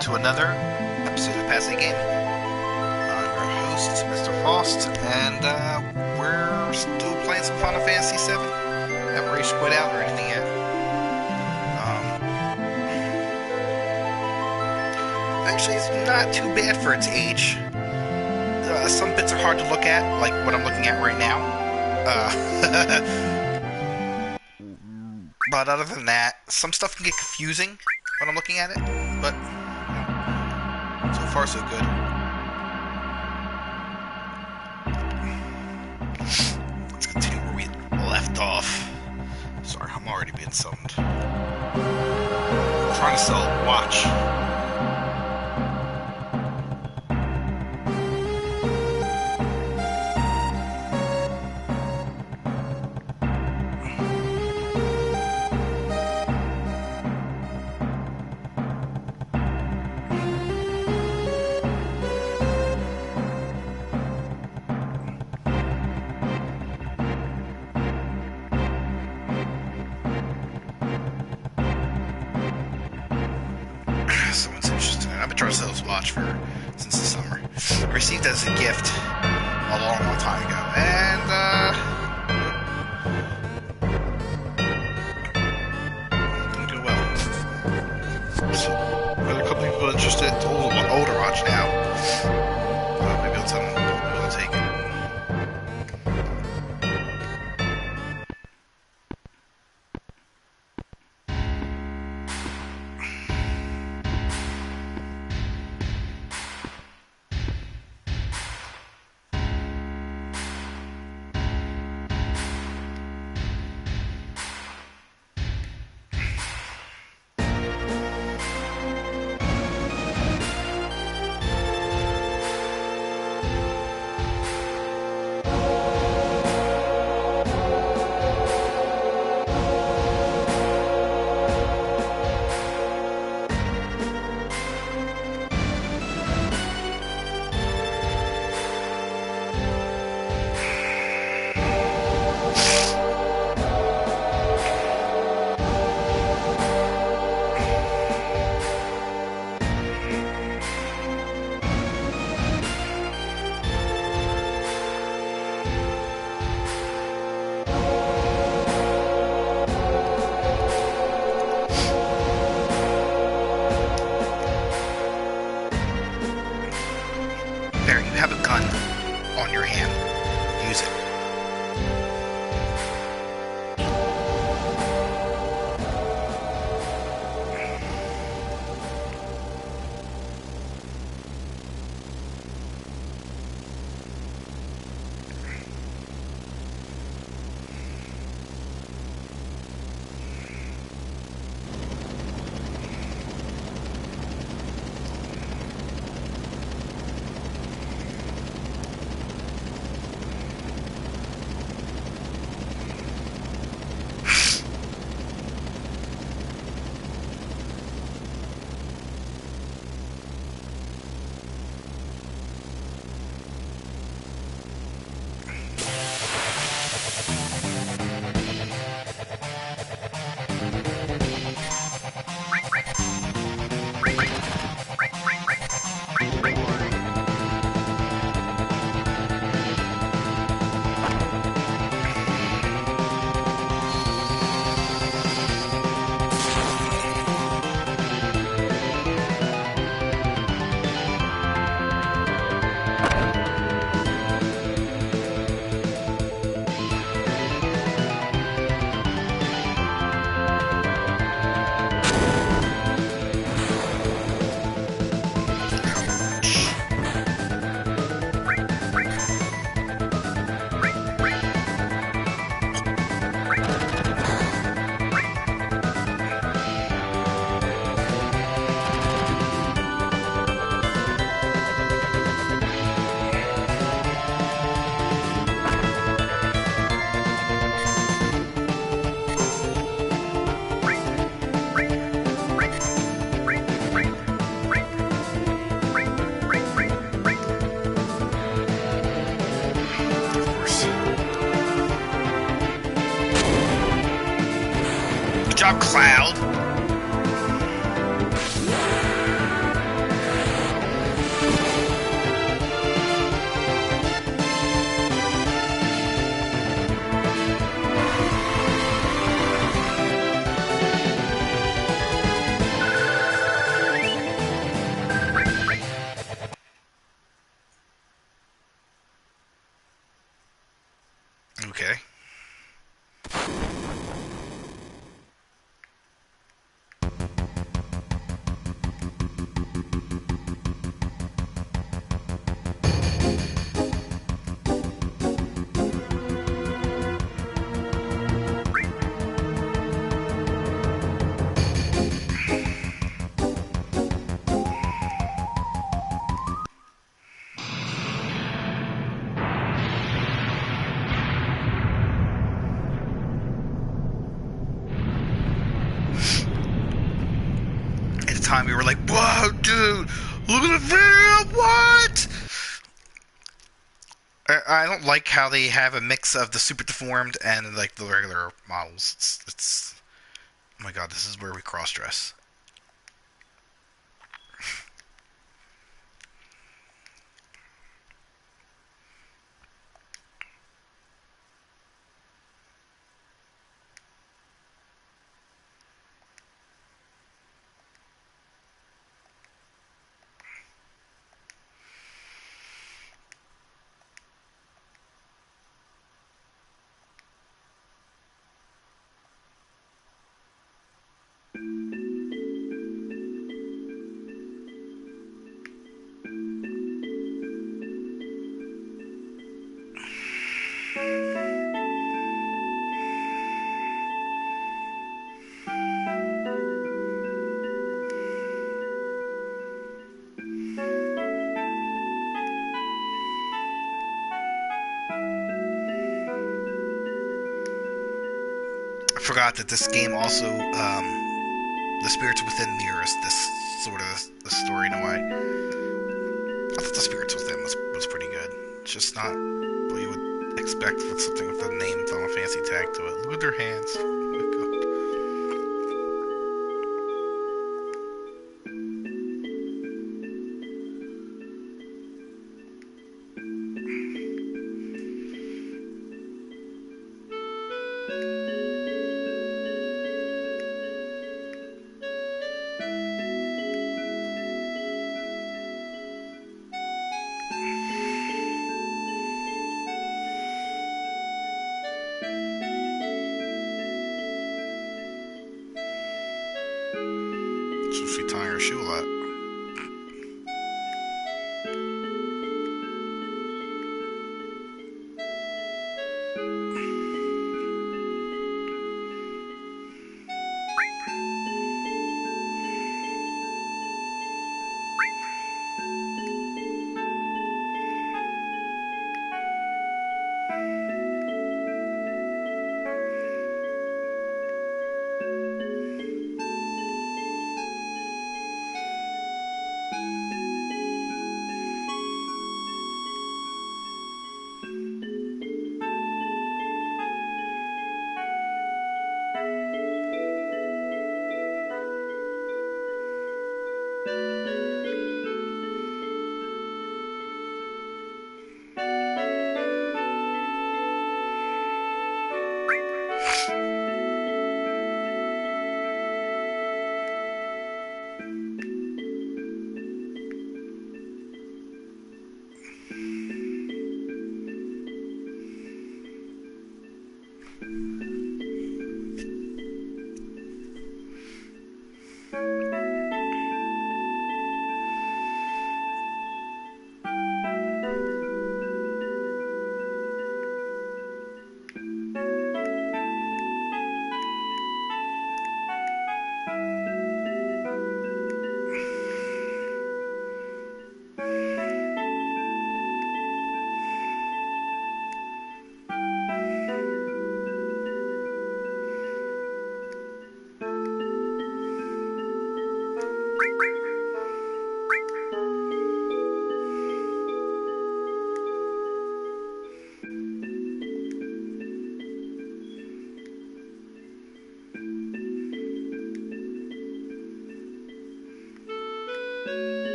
to another episode of Fantasy Gaming. I'm your host, Mr. Frost, and we're still playing some Final Fantasy VII. Haven't reached quit out or anything yet. Actually, it's not too bad for its age. Some bits are hard to look at, like what I'm looking at right now. But other than that, some stuff can get confusing when I'm looking at it, but so far so good. Let's continue where we left off. Sorry, I'm already being summoned. I'm trying to sell a watch. Trying to sell this watch since the summer. I received it as a gift a long time ago, and didn't do well. So, a couple people interested. It's an older watch now. Maybe I'll tell them we'll take it. There, you have a gun on your hand. Use it. job, Cloud. we were like, whoa, dude, look at the video, what? I don't like how they have a mix of the super deformed and like the regular models. It's oh my god, this is where we cross dress. I forgot that this game also, the spirits within mirrors this sort of the story in a way. I thought the spirits within was pretty good. It's just not what you would expect with something with a name Final Fantasy tag to it. Look at their hands. So she tying her shoe a lot.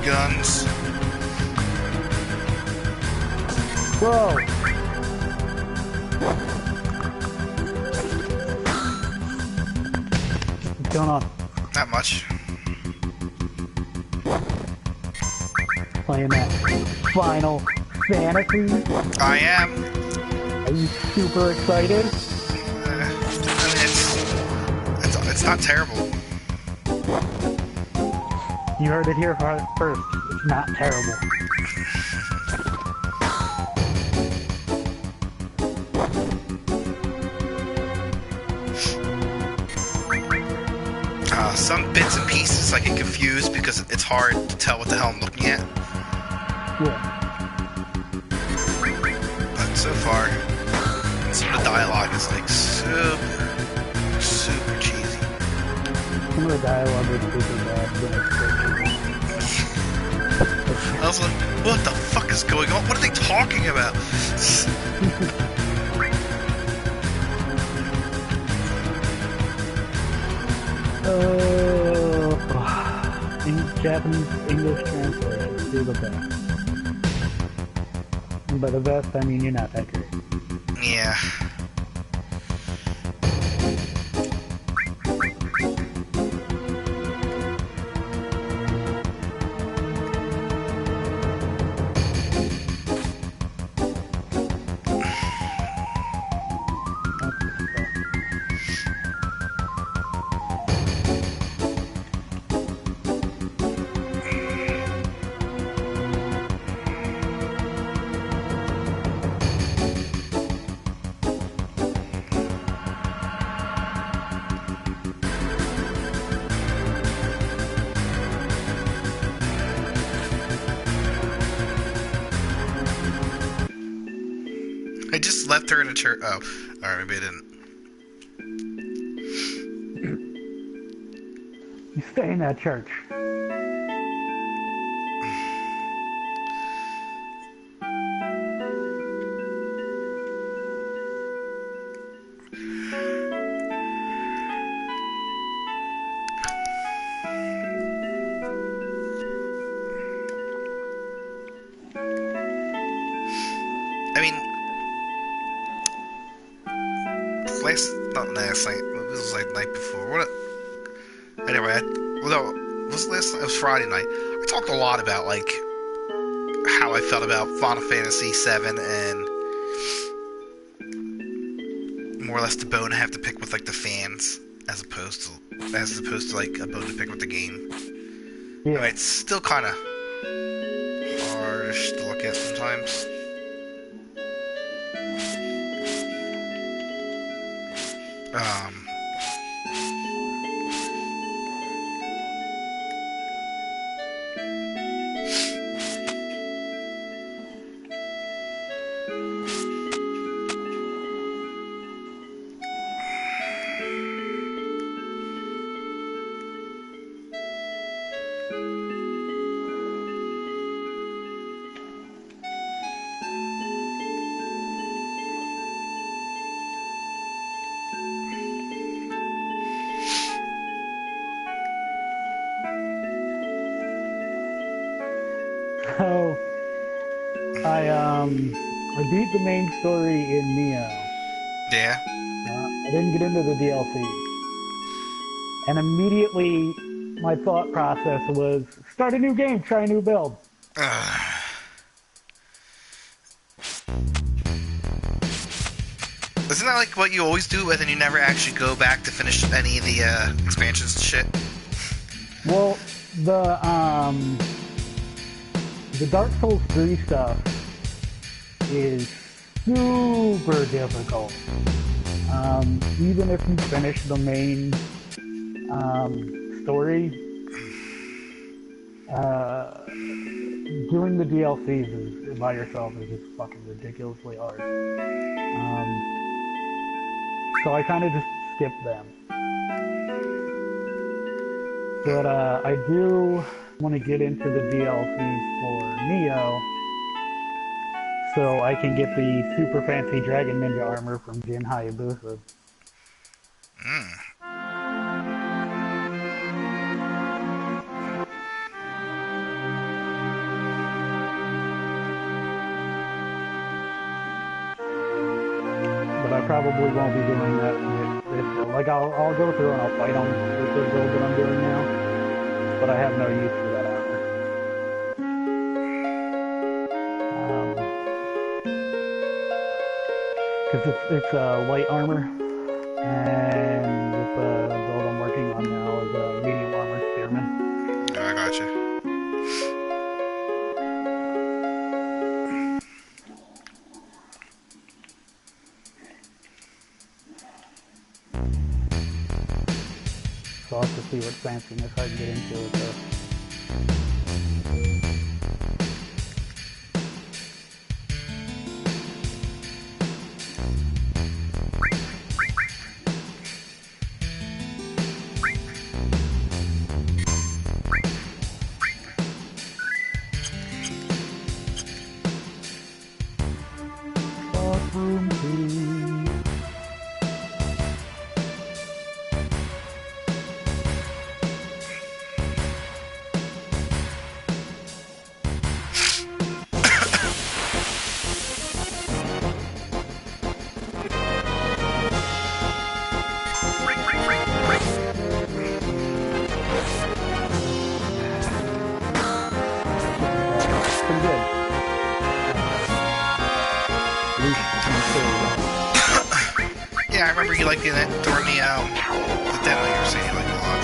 Guns. Whoa! What's going on? Not much. Playing that Final Fantasy? I am. Are you super excited? I mean, it's not terrible. You heard it here first. It's not terrible. Some bits and pieces I get confused because it's hard to tell what the hell I'm looking at. Yeah. But so far, some of the dialogue is like super cheesy. Some of the dialogue is super bad, but I was like, what the fuck is going on? What are they talking about? In Japanese English translation, do the best. And by the best, I mean you're not that great. Yeah. just left her in a church. Oh, alright, maybe I didn't. You stay in that church. I mean, not last night. This was like the night before. Anyway, no, was it last night? It was Friday night. I talked a lot about like how I felt about Final Fantasy VII and more or less the bone I have to pick with like the fans as opposed to like a bone to pick with the game. Yeah. I mean, it's still kind of harsh to look at sometimes. So, I beat the main story in Neo. Yeah. I didn't get into the DLC. And immediately, my thought process was, start a new game, try a new build. Isn't that like what you always do, and then you never actually go back to finish any of the expansions and shit? Well, the Dark Souls 3 stuff is super difficult. Even if you finish the main story, doing the DLCs by yourself is just fucking ridiculously hard. So I kind of just skipped them. But I do want to get into the DLCs for Neo, so I can get the super fancy Dragon Ninja armor from Jin Hayabusa. But I probably won't be doing that with this build. Like, I'll go through and I'll fight on with the build that I'm doing now, but I have no use for that armor. Because it's light armor, and with the build I'm working on now is a medium armor spearman. Yeah, I gotcha. So I'll have to see what fanciness I can get into with this. Room key. Pretty good. Yeah, I remember you liking it during the demo you were saying you liked it a lot.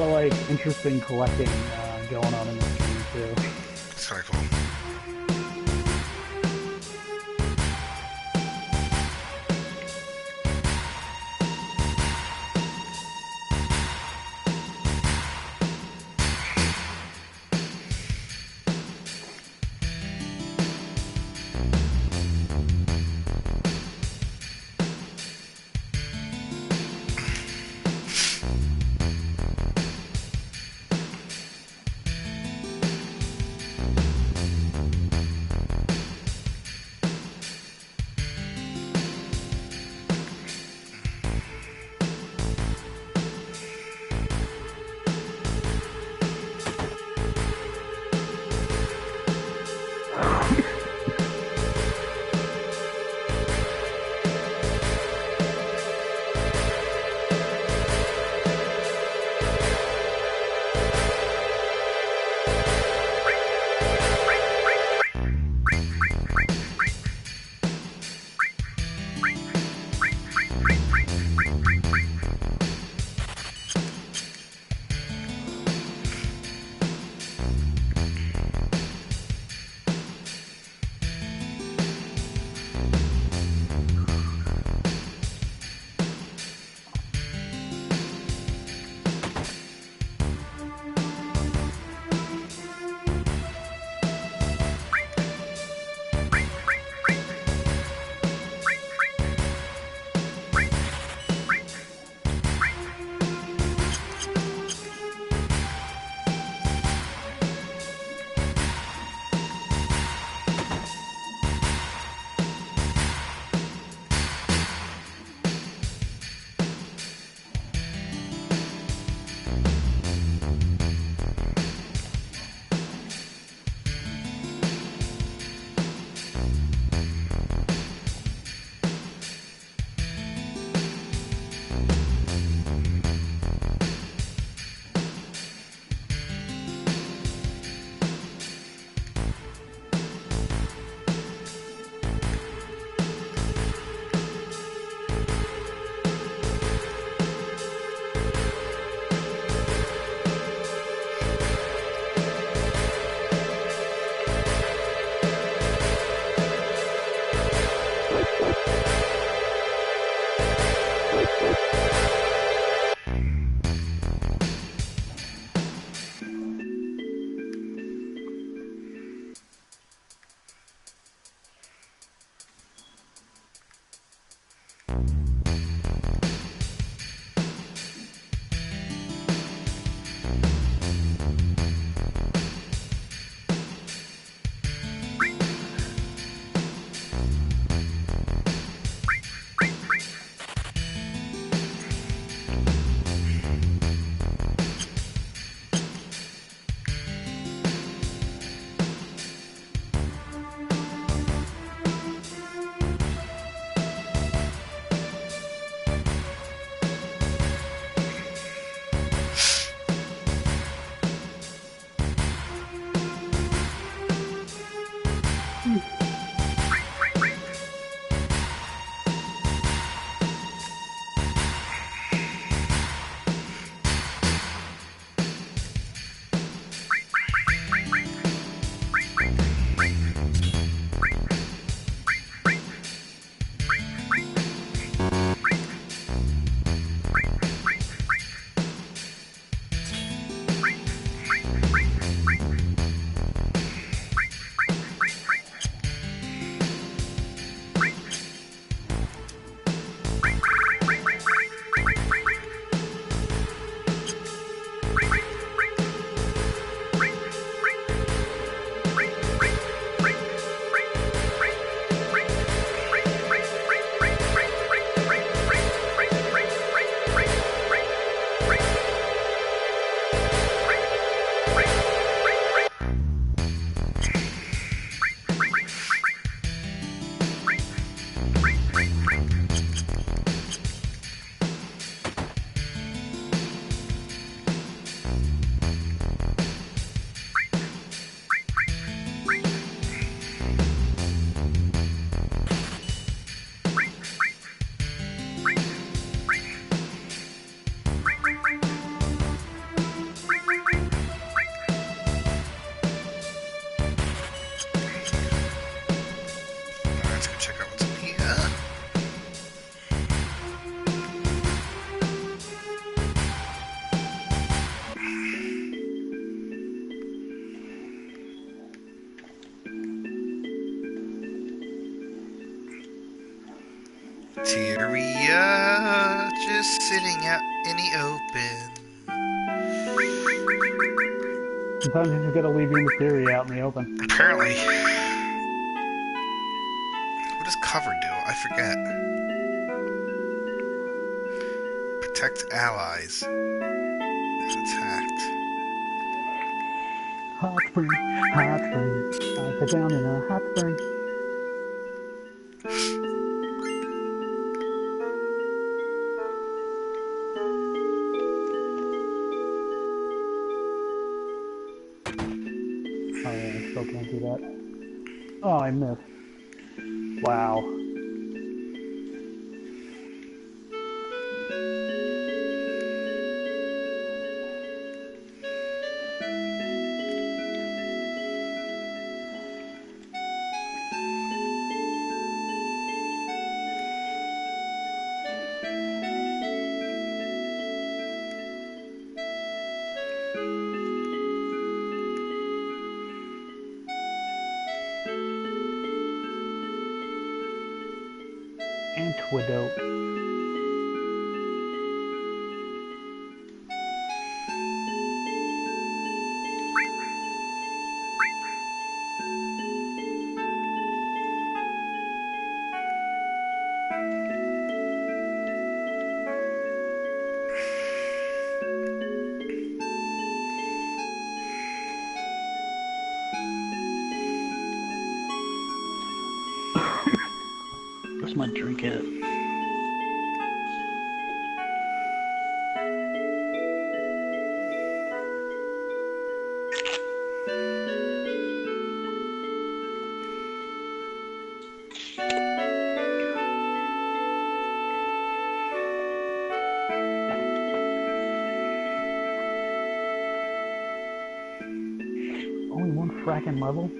lot of like interesting collecting going on in this game too. It's kind of cool. Maria, just sitting out in the open. Sometimes you just gotta leave your materia out in the open. Apparently. What does cover do? I forget. Protect allies. Attacked. Hot spring, hot spring. I sit down in a hot spring. Oh yeah, I still can't do that. Oh, I missed. Wow. Antidote. Where's my drink at? Only one fracking level?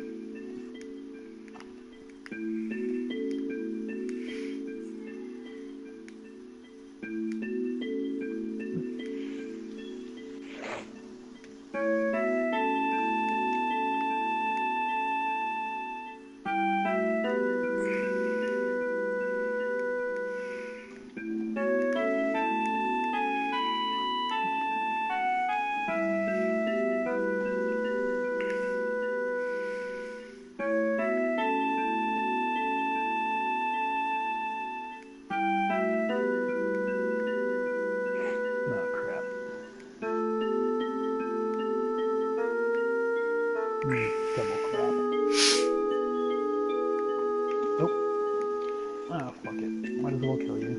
Oh crap. Double crap. Nope. Oh, fuck it. Might as well kill you.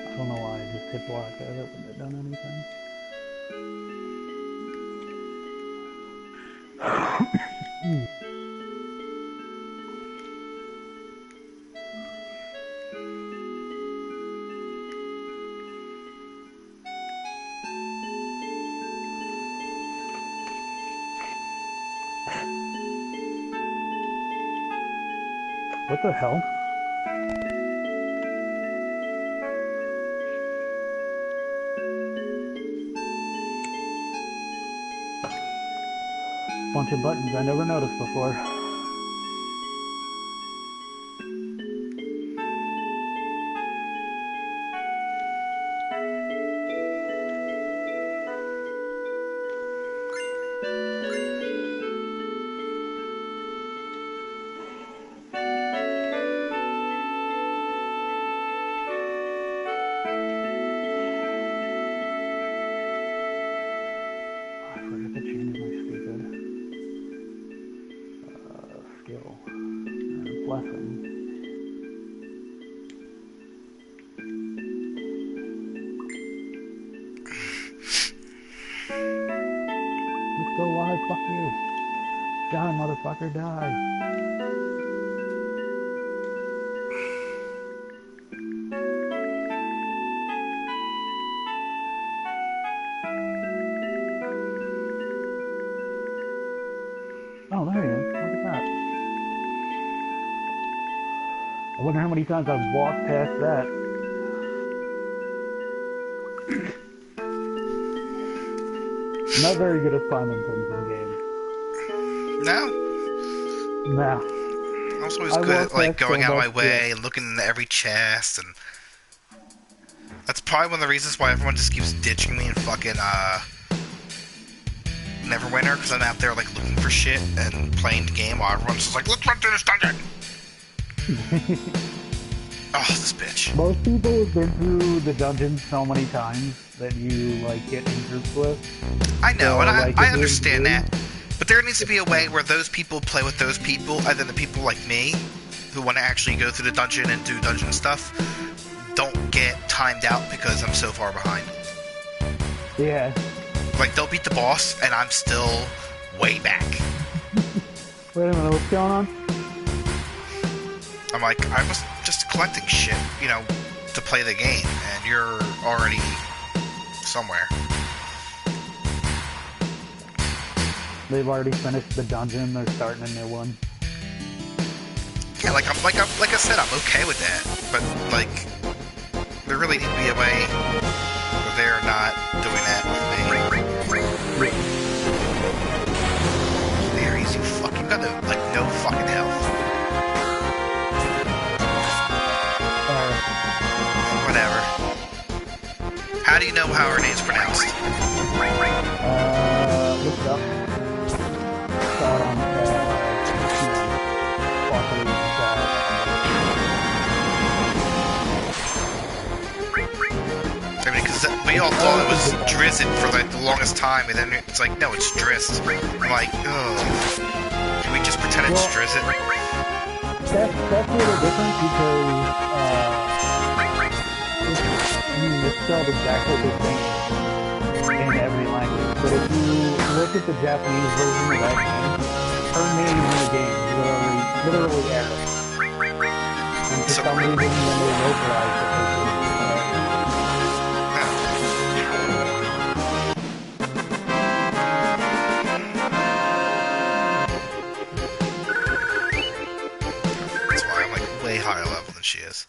I don't know why I just hit block there. That wouldn't have done anything. What the hell? Bunch of buttons I never noticed before. I forgot to change my stupid skill. Blessing. You still alive? Fuck you. Die, motherfucker, die. many times I've walked past that. Not very good at finding things in games. No? No. I was always good at like going so out of my much, way yeah. and looking into every chest, and that's probably one of the reasons why everyone just keeps ditching me in fucking Neverwinter, because I'm out there like looking for shit and playing the game while everyone's just like, let's run through this dungeon! Oh, this bitch. Most people have been through the dungeon so many times that you like get in groups with. I know, so, and like, I understand that. But there needs to be a way where those people play with those people, and then the people like me, who want to actually go through the dungeon and do dungeon stuff, don't get timed out because I'm so far behind. Yeah. Like, they'll beat the boss, and I'm still way back. Wait a minute, what's going on? I'm like, I was just collecting shit, you know, to play the game, and you're already somewhere. They've already finished the dungeon, they're starting a new one. Yeah, like I said, I'm okay with that, but like, there really needs to be a way where they're not doing that with me. There, easy fucking got no fucking health. Whatever. How do you know how her name's pronounced? Look it up. Saw it on, I mean, because we all thought it was Drizzt for like the longest time, and then it's like, no, it's Drizzt. I'm like, oh, can we just pretend it's Drizzt? That's a little different because, it's spelled exactly the same in every language. But if you look at the Japanese version of that game, her name in the game is literally Eric. And for some reason, when they localized it, that's why I'm like way higher level than she is.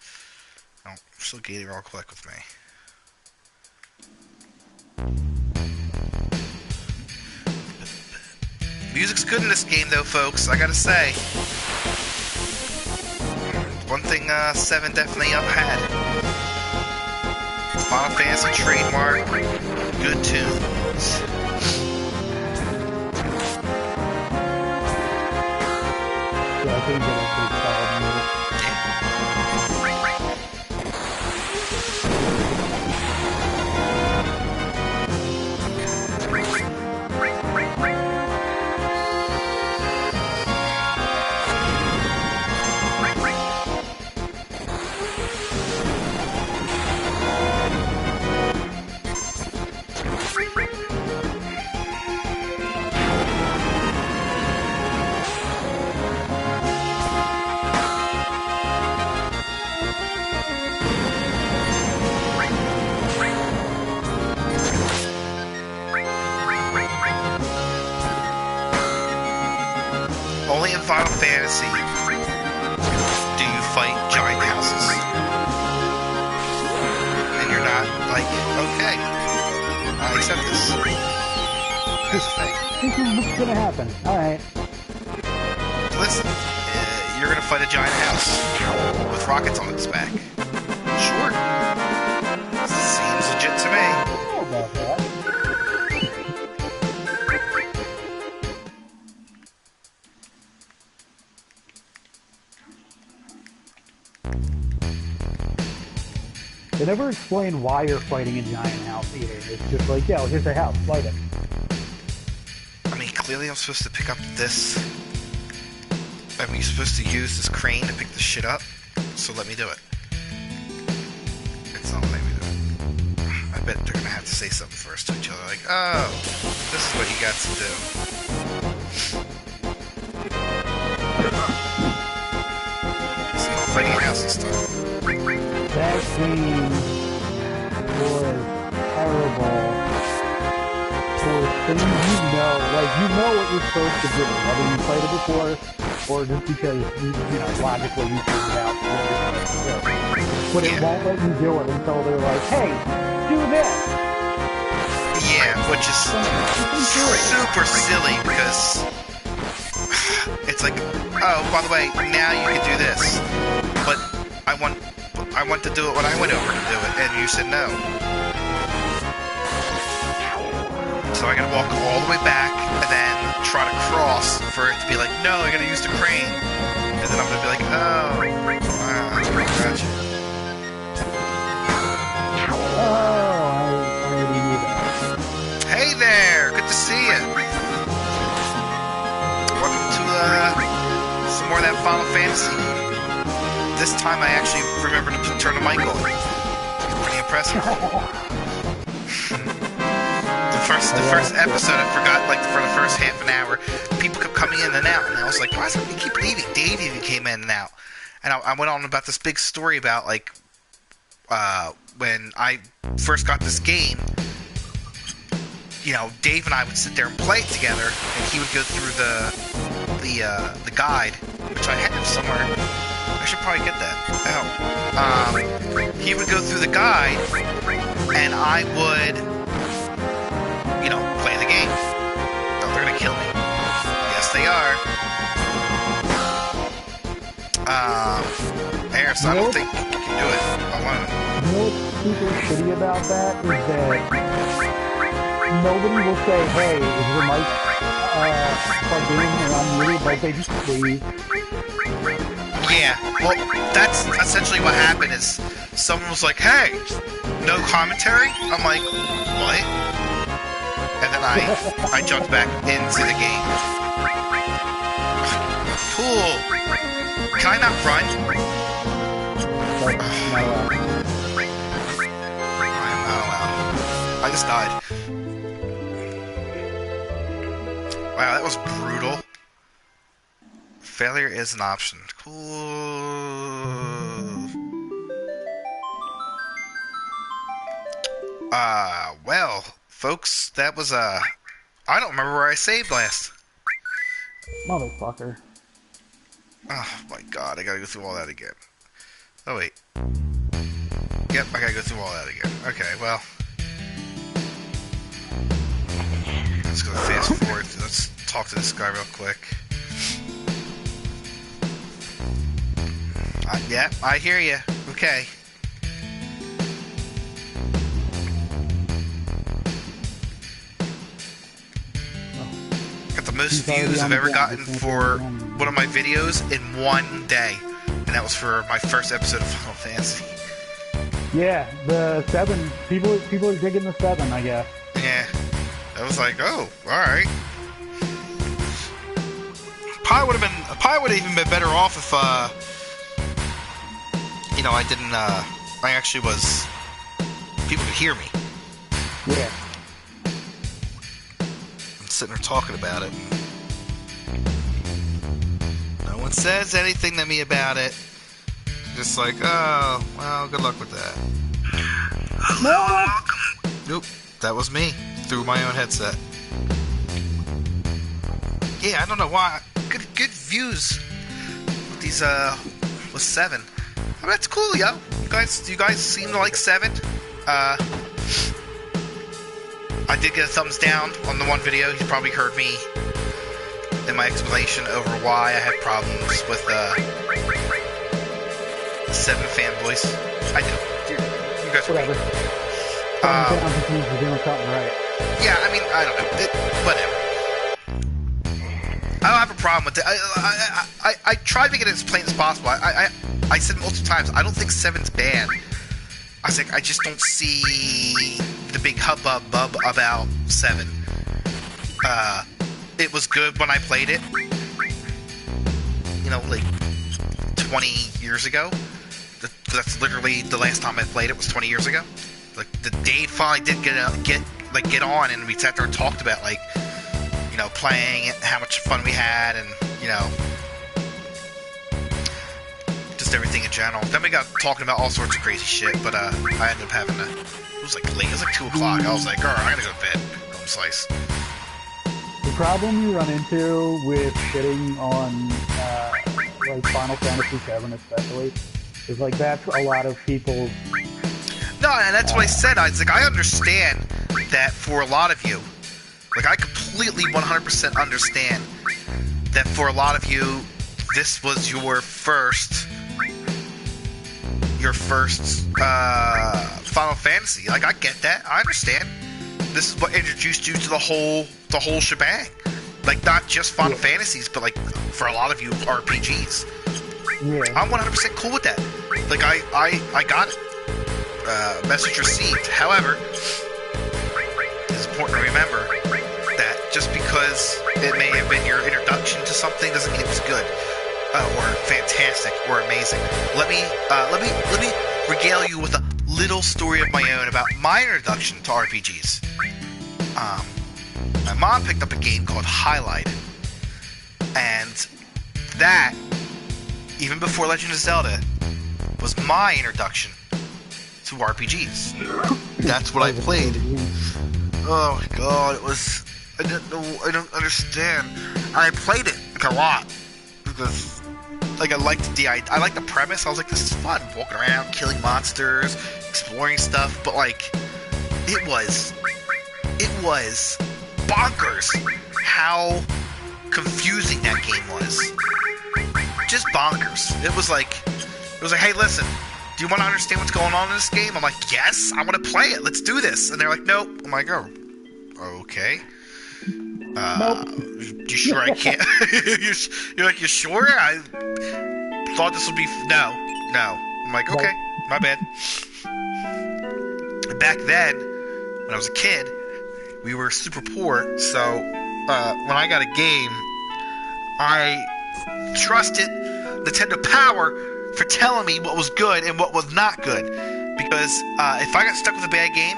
Oh, still gating real quick with me. Music's good in this game, though, folks. I gotta say. One thing 7 definitely had. Final Fantasy trademark. Good tunes. yeah, I think that it's a solid move. Only in Final Fantasy do you fight giant houses. And you're not like, okay, I accept this. That's the thing. This is what's gonna happen. Alright. Listen, you're gonna fight a giant house with rockets on its back. Sure. Seems legit to me. I don't know about that. They never explain why you're fighting a giant house either. It's just like, yeah, well, here's a house, fight it. I mean, clearly I'm supposed to pick up this. I mean, you're supposed to use this crane to pick this shit up, so let me do it. It's not letting me do it. I bet they're gonna have to say something first to each other, like, oh, this is what you got to do. It's not fighting a house this time. That game was terrible for things you know. Like, you know what you're supposed to do. Whether you played it before or just because logically you figured out what you're supposed to do. But it won't let you do it until they're like, hey, do this. Yeah, which is super silly because it's like, oh, by the way, now you can do this, but I want to do it when I went over to do it, and you said no. So I gotta walk all the way back and then try to cross for it to be like, no, I gotta use the crane. And then I'm gonna be like, oh, wow, gotcha. Oh, I already knew that. Hey there, good to see you. Welcome to some more of that Final Fantasy. This time I actually remembered to turn the mic on. Pretty impressive. The first episode, I forgot, like, for the first half an hour, people kept coming in and out, and I was like, why does everybody keep leaving? Dave even came in and out. And I went on about this big story about, like, when I first got this game, Dave and I would sit there and play it together, and he would go through the guide, which I have somewhere. I should probably get that. He would go through the guide, and I would, play the game. No, they're gonna kill me. Yes, they are. Harris, I don't think you can do it alone. You know what's super shitty about that is that nobody will say, hey, is your mic plugged in and unmuted? Like, they just leave. Yeah, well, that's essentially what happened is someone was like, hey, no commentary? I'm like, what? And then I jumped back into the game. Cool. Can I not run? But, I'm not allowed. I just died. Wow, that was brutal. Failure is an option. Cool. Well, folks, that was, I don't remember where I saved last. motherfucker. Oh, my God, I gotta go through all that again. Oh, wait. Yep, I gotta go through all that again. Okay, well. Let's go fast forward. Let's talk to this guy real quick. Yeah, I hear you. Okay. Got the most views I've ever gotten for one of my videos in one day. And that was for my first episode of Final Fantasy. Yeah, the 7. People are digging the 7, I guess. Yeah. I was like, oh, alright. Probably would have even been better off if, I didn't, I actually was, people could hear me. Yeah. I'm sitting there talking about it. No one says anything to me about it. Just like, oh, well, good luck with that. No! Nope, that was me. Through my own headset. Yeah, I don't know why. Good views with these, with 7. I mean, that's cool, yo. You guys seem to like 7. I did get a thumbs down on the one video. You probably heard me in my explanation over why I had problems with, 7 fanboys. I do. You guys are Whatever. You're doing something right. Yeah, I mean, I don't know. Whatever. I don't have a problem with it. I tried to make it as plain as possible. I said multiple times, I don't think 7's bad. I was like, I just don't see the big hubbub about 7. It was good when I played it. Like 20 years ago. That's literally the last time I played it was 20 years ago. Like the day finally did get on, and we sat there and talked about playing it, how much fun we had, and just everything in general. Then we got talking about all sorts of crazy shit, but I ended up having to. It was like late. It was like 2 o'clock. I was like, alright, I'm gonna go to bed. Home slice. The problem you run into with shitting on like Final Fantasy VII especially is like that's a lot of people's. No, and that's what I said. I was like, I understand that for a lot of you, like I completely 100% understand that for a lot of you, this was your first Final Fantasy. Like I get that. I understand. This is what introduced you to the whole shebang. Like not just Final Fantasies, but like for a lot of you RPGs. Yeah. I'm 100% cool with that. Like I got it. Message received. However, it's important to remember that just because it may have been your introduction to something doesn't mean it was good, or fantastic, or amazing. Let me regale you with a little story of my own about my introduction to RPGs. My mom picked up a game called Highlighted, and that, even before Legend of Zelda, was my introduction to RPGs. That's what I played. Oh my god, it was... I don't understand. I played it like a lot because like I liked the premise. I was like, this is fun, walking around, killing monsters, exploring stuff, but like it was bonkers how confusing that game was. Just bonkers. It was like, hey, listen, do you want to understand what's going on in this game? I'm like, yes, I want to play it. Let's do this. And they're like, nope. I'm like, oh, okay. Nope. You sure I can't? You're like, you sure? I thought this would be... No. I'm like, okay, my bad. Back then, when I was a kid, we were super poor, so when I got a game, I trusted Nintendo Power for telling me what was good and what was not good. Because if I got stuck with a bad game,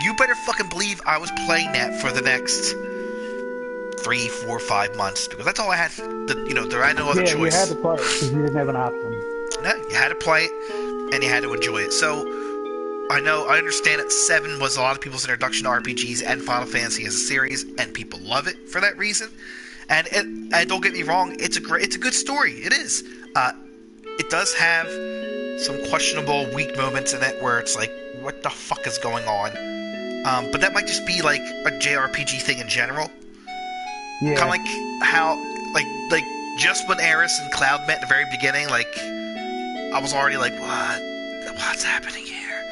you better fucking believe I was playing that for the next 3, 4, 5 months, because that's all I had. There had no other choice. You had to play it because you didn't have an option. No, you had to play it, and you had to enjoy it. So I understand that 7 was a lot of people's introduction to RPGs and Final Fantasy as a series, and people love it for that reason. And don't get me wrong, it's a good story. It is. It does have some questionable, weak moments in it where it's like, what the fuck is going on? But that might just be like a JRPG thing in general. Yeah. Kind of like how, like just when Aeris and Cloud met in the very beginning, like I was already like, what's happening here?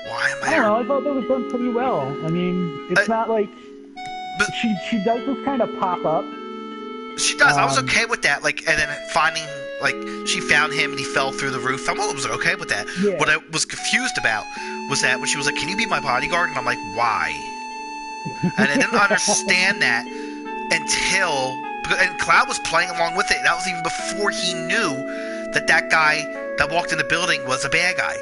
Why am I? I don't know. I thought that was done pretty well. I mean, it's not like, but she does this kind of pop up. She does. I was okay with that. Like, and then finding, like, she found him and he fell through the roof. I was okay with that. Yeah. What I was confused about was that when she was like, "Can you be my bodyguard?" and I'm like, "Why?" And I didn't understand that until, and Cloud was playing along with it. That was even before he knew that guy that walked in the building was a bad guy.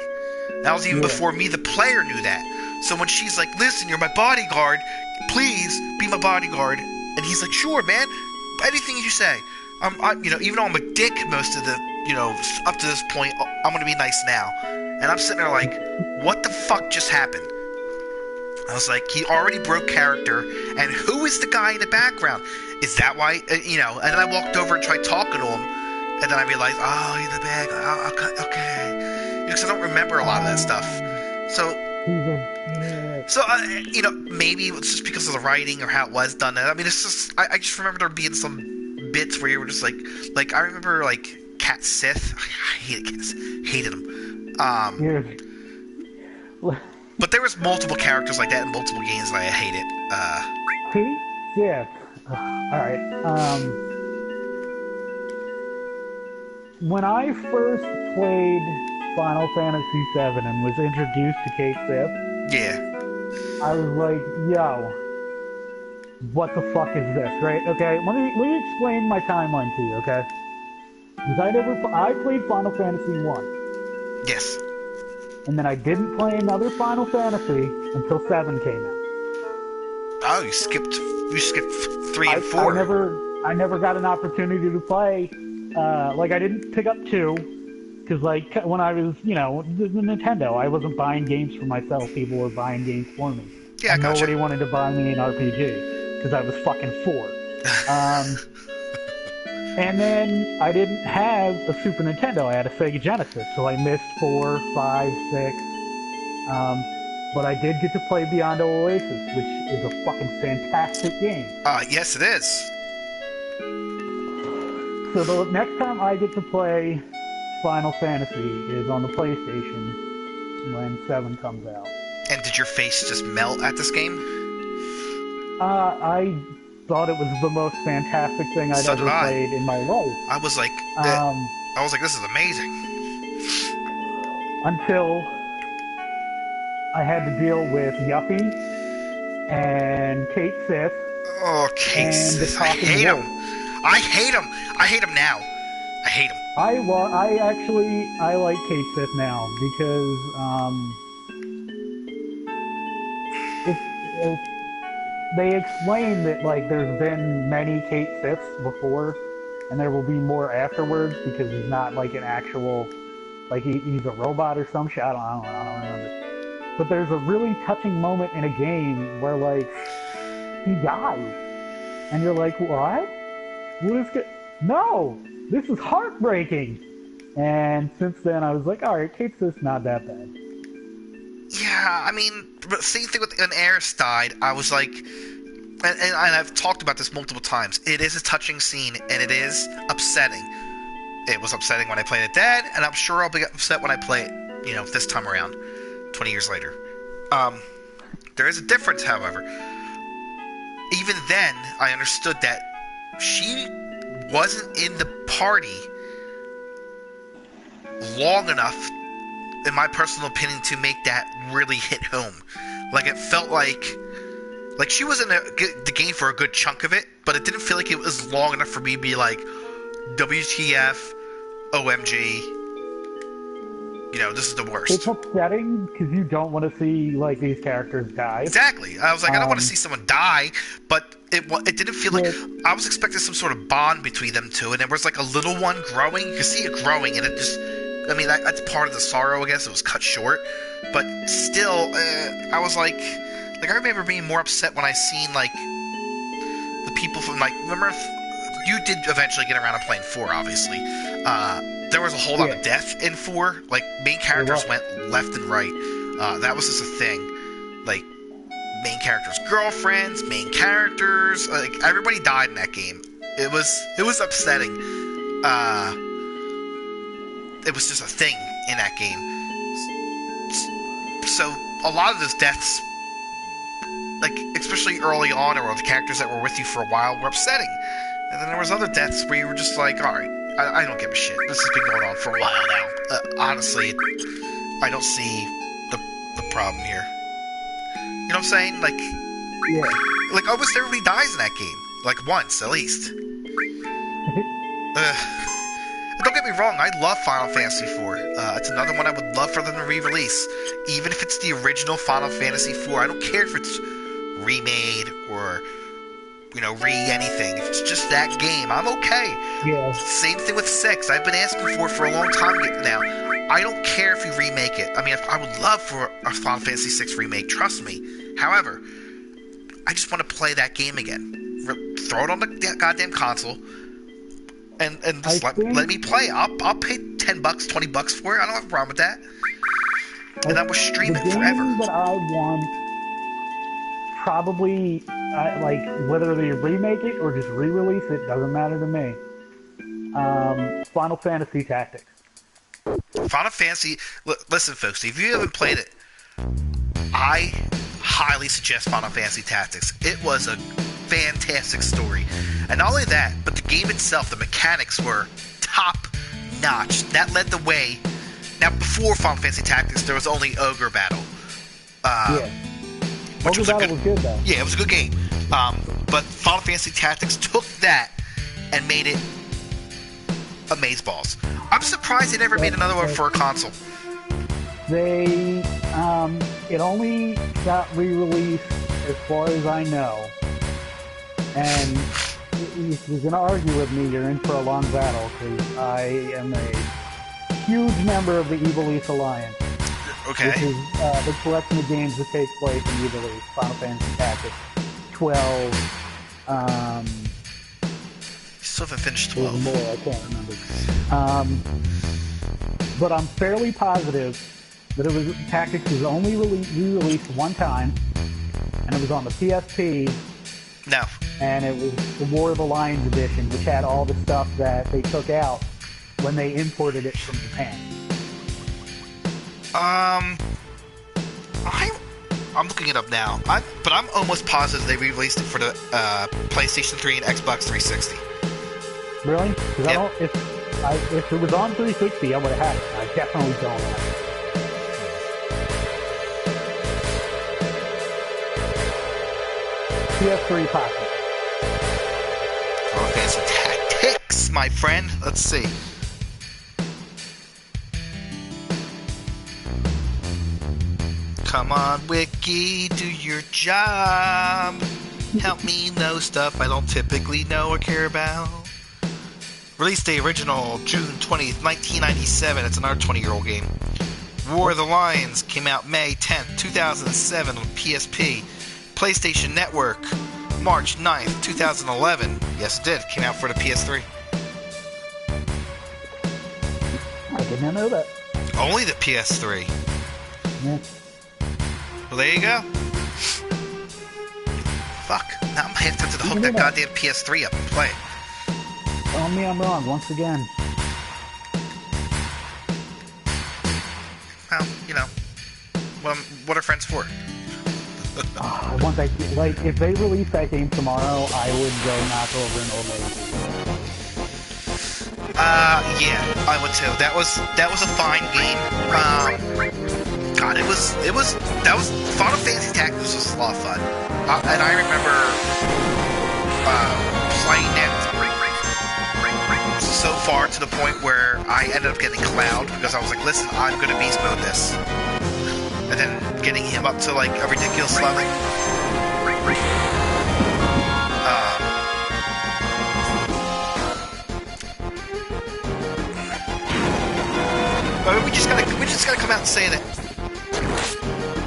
That was even before me, the player, knew that. So when she's like, "Listen, you're my bodyguard. Please be my bodyguard," and he's like, "Sure, man. Anything you say." Even though I'm a dick most of the, up to this point, I'm gonna be nice now. And I'm sitting there like, what the fuck just happened? I was like, he already broke character, and who is the guy in the background? Is that why, and then I walked over and tried talking to him, and then I realized, oh, he's the bad guy, oh, okay. Because I don't remember a lot of that stuff. So, maybe it's just because of the writing or how it was done. I mean, it's just, I just remember there being some bits where you were just like I remember, like, Cat Sith. I hated Cat Sith. Hated him. But there was multiple characters like that in multiple games that I hated. Yeah. Alright. When I first played Final Fantasy VII and was introduced to Cait Sith, I was like, yo, what the fuck is this, right? Okay, let me explain my timeline to you, okay? Because I played Final Fantasy 1. Yes. And then I didn't play another Final Fantasy until 7 came out. Oh, you skipped 3 and 4. I never got an opportunity to play. I didn't pick up 2, because, like, when I was, the Nintendo, I wasn't buying games for myself. People were buying games for me. Yeah, I gotcha. Nobody wanted to buy me an RPG. because I was fucking 4. And then I didn't have a Super Nintendo. I had a Sega Genesis, so I missed 4, 5, 6. But I did get to play Beyond Oasis, which is a fucking fantastic game. Yes, it is. So the next time I get to play Final Fantasy is on the PlayStation when 7 comes out. And did your face just melt at this game? I thought it was the most fantastic thing I'd ever played in my life. I was like, this is amazing. Until I had to deal with Yuppie and Kate Sith. Oh, Kate Sith. I hate him. I hate him. I hate him now. I hate him. I like Kate Sith now because if they explain that like there's been many Kate Siths before, and there will be more afterwards because he's not like an actual, like he's a robot or some shit. I don't remember. But there's a really touching moment in a game where like he dies, and you're like, what? What is good? No, this is heartbreaking. And since then, I was like, all right, Kate Sith's not that bad. Yeah, I mean, same thing with when Aerith died. I was like, and I've talked about this multiple times. It is a touching scene, and it is upsetting. It was upsetting when I played it dead, and I'm sure I'll be upset when I play it, this time around, 20 years later. There is a difference, however. Even then, I understood that she wasn't in the party long enough, in my personal opinion, to make that really hit home. Like, it felt like she was in the game for a good chunk of it, but it didn't feel like it was long enough for me to be like, WTF, OMG, this is the worst. It's upsetting because you don't want to see like these characters die. Exactly. I was like, I don't want to see someone die, but it didn't feel like I was expecting some sort of bond between them two, and there was like a little one growing. You could see it growing, and it just, I mean, that's part of the sorrow, I guess. It was cut short, but still, I was like I remember being more upset when I seen like the people from like, remember, you did eventually get around to playing 4, obviously. There was a whole lot of death in 4. Like, main characters went left and right. That was just a thing. Like, main characters' girlfriends, main characters, like, everybody died in that game. It was upsetting. It was just a thing in that game. So, a lot of those deaths, like, especially early on, or the characters that were with you for a while, were upsetting. And then there was other deaths where you were just like, alright, I don't give a shit. This has been going on for a while now. Honestly, I don't see the problem here. You know what I'm saying? Like, like almost everybody dies in that game. Like, once, at least. Don't get me wrong, I love Final Fantasy IV. It's another one I would love for them to re-release. Even if it's the original Final Fantasy IV. I don't care if it's remade or re-anything. If it's just that game, I'm okay. Yeah. Same thing with 6. I've been asking for a long time now. I don't care if you remake it. I mean, I would love for a Final Fantasy VI remake, trust me. However, I just want to play that game again. Throw it on the goddamn console and just let me play. I'll pay $10, $20 for it. I don't have a problem with that. And I will stream it forever. The game that I want, probably, like, whether they remake it or just re-release it, doesn't matter to me. Final Fantasy Tactics. Final Fantasy... Listen, folks, if you haven't played it, I highly suggest Final Fantasy Tactics. It was a fantastic story. And not only that, but the game itself, the mechanics were top-notch. That led the way. Now, before Final Fantasy Tactics, there was only Ogre Battle. Which was good, though. Yeah, it was a good game. But Final Fantasy Tactics took that and made it amazeballs. I'm surprised they never made another one for a console. It only got re-released, as far as I know. And if you're going to argue with me, you're in for a long battle, because I am a huge member of the Evil East Alliance. Okay. Which is the collection of games that takes place in Evil East, Final Fantasy Tactics 12, Um, Still haven't finished there's 12. more, I can't remember. But I'm fairly positive that Tactics was only re-released one time, and it was on the PSP, No. and it was the War of the Lions edition, which had all the stuff that they took out when they imported it from Japan. I'm looking it up now. But I'm almost positive they re-released it for the PlayStation 3 and Xbox 360. Really? Because Yep. if it was on 360, I would have had it. I definitely don't have it. PS3 possible. Final Fantasy Tactics, my friend. Let's see. Come on, Wiki, do your job. Help me know stuff I don't typically know or care about. Release date original, June 20th, 1997. It's another 20-year-old game. War of the Lions came out May 10th, 2007 on PSP. PlayStation Network, March 9th, 2011. Yes, it did. Came out for the PS3. I did not know that. Only the PS3. Yeah. Well, there you go. Fuck. Now I'm half tempted to hook that goddamn PS3 up and play it. Tell me I'm wrong once again. Well, you know. What are friends for? I want that. Like, if they release that game tomorrow, I would go knock over an old lady. Yeah, I would too. That was a fine game. God, that was Final Fantasy Tactics was a lot of fun. And I remember playing it so far to the point where I ended up getting Cloud because I was like, listen, I'm gonna beast mode this. And then getting him up to like a ridiculous level. But we just gotta come out and say that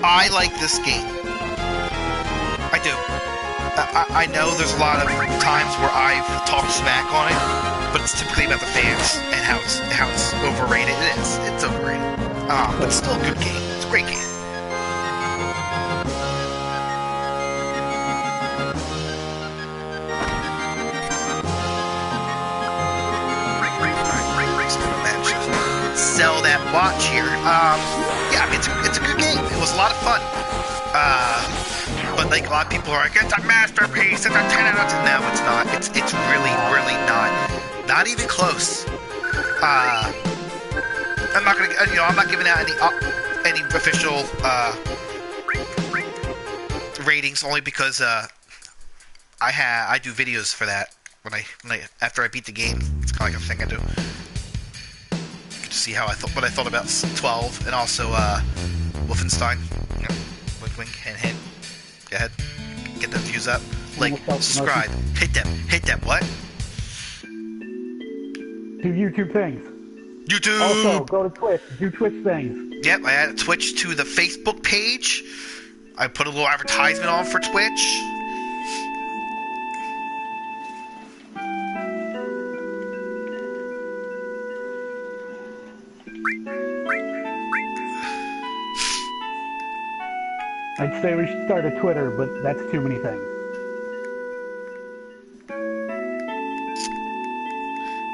I like this game. I do. I know there's a lot of times where I've talked smack on it, but it's typically about the fans and how it's overrated. It is. It's overrated. But it's still a good game. It's a great game. Sell that watch here. Yeah, I mean, it's a good game. It was a lot of fun. But like a lot of people are like, it's a masterpiece. It's a 10 out of 10. No, it's not. It's really, really not. Not even close. I'm not gonna, I'm not giving out any official ratings only because I do videos for that when I after I beat the game. It's kind of like a thing I do. See what I thought about 12 and also Wolfenstein. Yeah. Wink, wink, hint, hint. Go ahead, get the views up. Like, subscribe, hit them. What? Do YouTube things. YouTube. Also, go to Twitch. Do Twitch things. Yep, I added Twitch to the Facebook page. I put a little advertisement on for Twitch. I'd say we should start a Twitter, but that's too many things.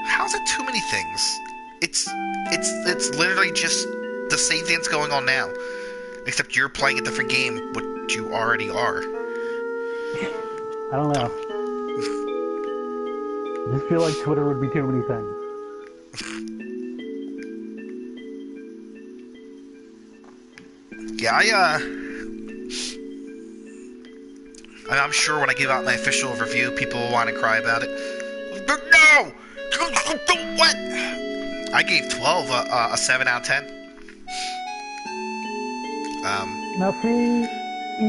How's it too many things? It's literally just the same thing that's going on now, except you're playing a different game, what you already are. I don't know. I just feel like Twitter would be too many things. Yeah, I'm sure when I give out my official review, people will want to cry about it. But no! What? I gave 12 a 7 out of 10. Now see,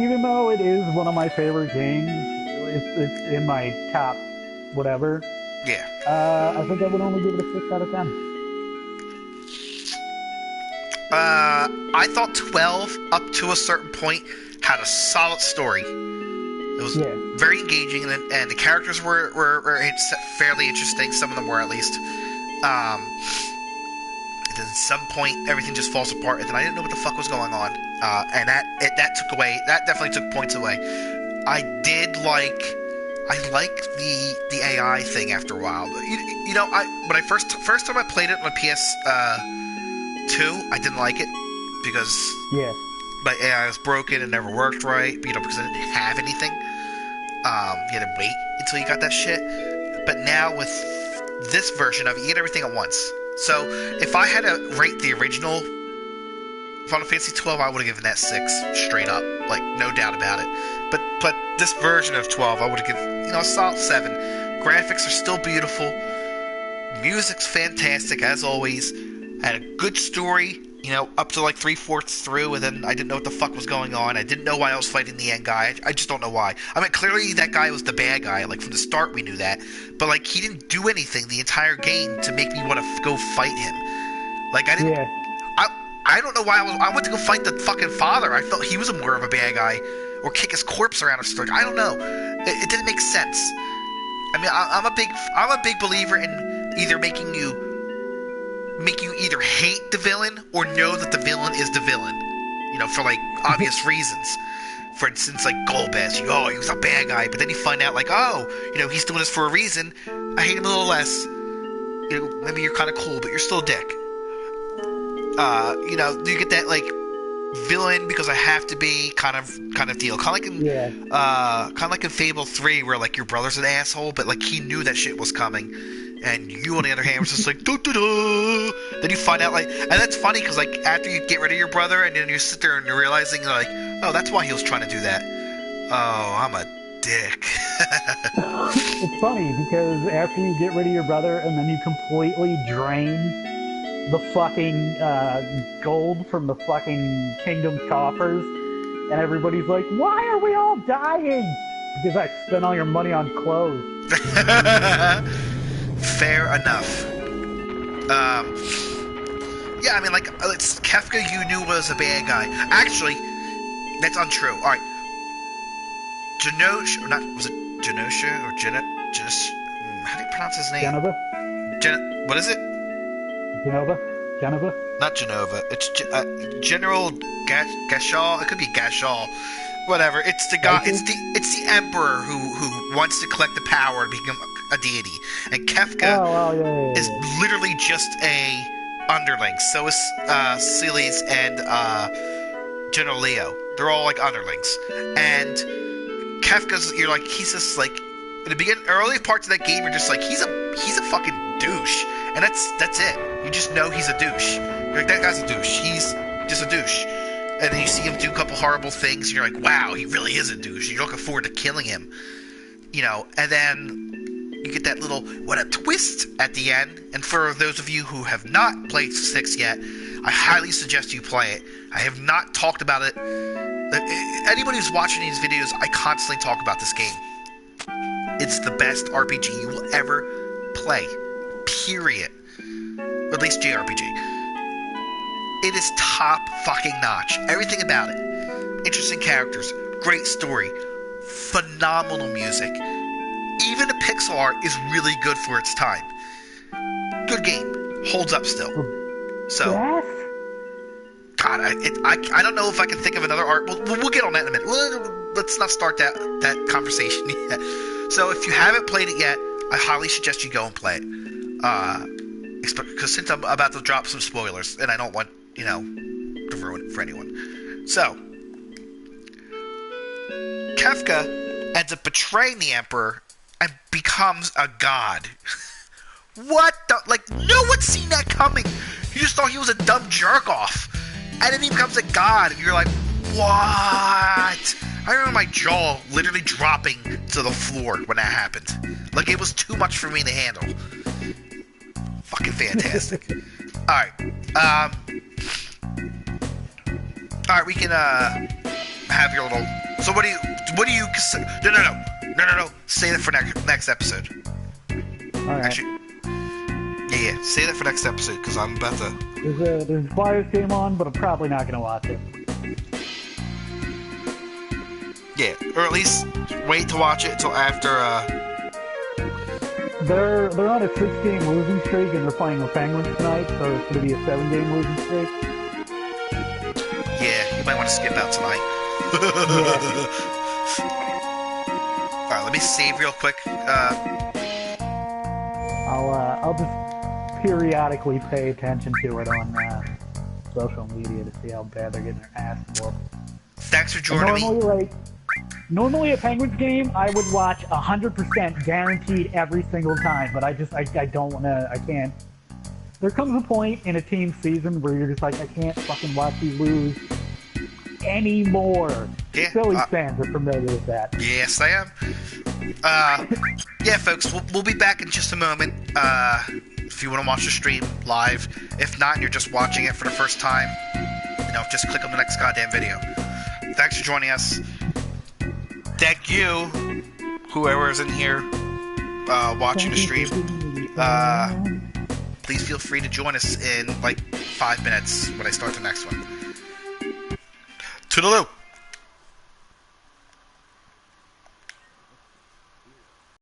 even though it is one of my favorite games, it's in my top whatever. Yeah. I think I would only give it a 6 out of 10. I thought 12 up to a certain point had a solid story. It was very engaging, and the characters were fairly interesting. Some of them were, at least. And then at some point, everything just falls apart, and then I didn't know what the fuck was going on. And that definitely took points away. I liked the AI thing after a while. When I first time I played it on my PS2, I didn't like it because my AI was broken and never worked right. Because I didn't have anything. You had to wait until you got that shit. But now with this version of it, you get everything at once. So if I had to rate the original Final Fantasy 12, I would have given that 6 straight up, like no doubt about it. But this version of 12, I would have given a solid 7. Graphics are still beautiful. Music's fantastic as always. Had a good story, up to like 3/4 through, and then I didn't know what the fuck was going on. I didn't know why I was fighting the end guy. I just don't know why. I mean, clearly that guy was the bad guy. Like from the start, we knew that. But like he didn't do anything the entire game to make me want to go fight him. Like I didn't. Yeah. I don't know why I went to go fight the fucking father. I felt he was more of a bad guy, or kick his corpse around or something. I don't know. It didn't make sense. I mean, I'm a big believer in either making you either hate the villain or know that the villain is the villain. For like obvious reasons. For instance, like Golbez, he was a bad guy, but then you find out like, he's doing this for a reason. I hate him a little less. Maybe you're kind of cool, but you're still a dick. You get that like villain because I have to be kind of deal. Kind of like in Fable 3 where like your brother's an asshole, but like he knew that shit was coming. And you, on the other hand, was just like, da-da-da. Then you find out, like, and that's funny because, like, after you get rid of your brother, and then you sit there and you're realizing, like, oh, that's why he was trying to do that. Oh, I'm a dick. It's funny because after you get rid of your brother and then you completely drain the fucking gold from the fucking kingdom's coffers, and everybody's like, why are we all dying? Because I spent all your money on clothes. Fair enough. Yeah, I mean, like, it's Kefka you knew was a bad guy. Actually, that's untrue. Alright. Was it Genosha or Genos? How do you pronounce his name? Genova? What is it? Genova? Not Genova. It's General Gashal. It could be Gashal. Whatever. It's the guy. It's the emperor who wants to collect the power to become a deity. And Kefka is literally just a underling. So is Celes and General Leo. They're all like underlings. And Kefka's, he's just like, in the beginning, early parts of that game, you're just like, he's a fucking douche. And that's it. You just know he's a douche. You're like, that guy's a douche. He's just a douche. And then you see him do a couple horrible things, and you're like, wow, he really is a douche. You're looking forward to killing him. And then you get that little, what a twist at the end. And for those of you who have not played 6 yet, I highly suggest you play it. I have not talked about it. Anybody who's watching these videos, I constantly talk about this game. It's the best RPG you will ever play. Period. Or at least JRPG. It is top fucking notch. Everything about it. Interesting characters. Great story. Phenomenal music. Even the pixel art is really good for its time. Good game. Holds up still. So, God, I don't know if I can think of another art. We'll get on that in a minute. Let's not start that conversation yet. So if you haven't played it yet, I highly suggest you go and play it. Because since I'm about to drop some spoilers, and I don't want, to ruin it for anyone. So, Kefka ends up betraying the Emperor and becomes a god. What the? Like, no one's seen that coming. You just thought he was a dumb jerk-off. And then he becomes a god, and you're like, what? I remember my jaw literally dropping to the floor when that happened. Like, it was too much for me to handle. Fucking fantastic. Alright. Alright, we can, have your little... So what do you... No. Say that for next episode. Alright. Actually... Yeah. Say that for next episode, because I'm about to... There's a Flyers game on, but I'm probably not going to watch it. Yeah, or at least wait to watch it until after. They're on a 6-game losing streak, and they're playing the Penguins tonight, so it's going to be a 7-game losing streak. Yeah, you might want to skip out tonight. Yeah. All right, let me save real quick. I'll just periodically pay attention to it on social media to see how bad they're getting their ass whooped. Thanks for joining me. Normally a Penguins game, I would watch 100% guaranteed every single time, but I don't want to, I can't. There comes a point in a team season where you're just like, I can't fucking watch you lose anymore. Yeah, Philly fans are familiar with that. Yes, I am. Yeah, folks, we'll be back in just a moment. If you want to watch the stream live. If not, and you're just watching it for the first time, just click on the next goddamn video. Thanks for joining us. Thank you, whoever is in here watching the stream. Please feel free to join us in like 5 minutes when I start the next one. Toodaloo!